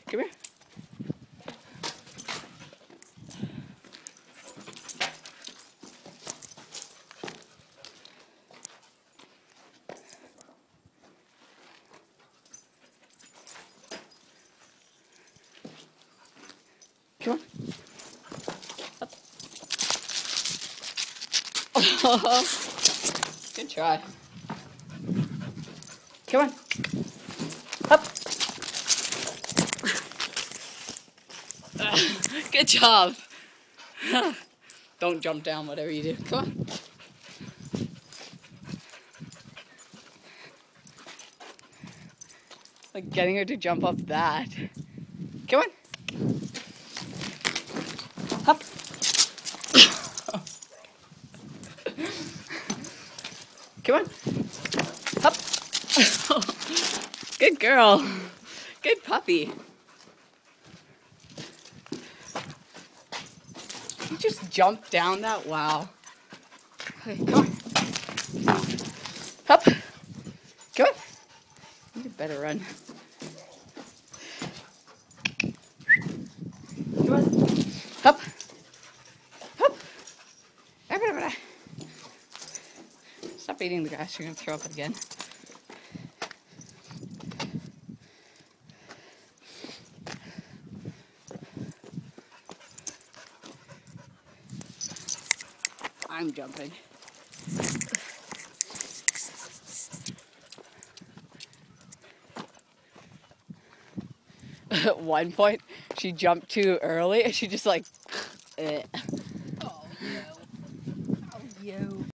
Come here. Come on. Up. Good try. Come on. Up. Good job. Don't jump down, whatever you do. Come on. Like getting her to jump up that. Come on. Up. Come on. Up. Good girl. Good puppy. You just jumped down that? Wow. Okay, come on. Up. Come on. You better run. Come on. Up. Up. Stop eating the grass. You're going to throw up again. I'm jumping. At one point, she jumped too early and she just like, eh.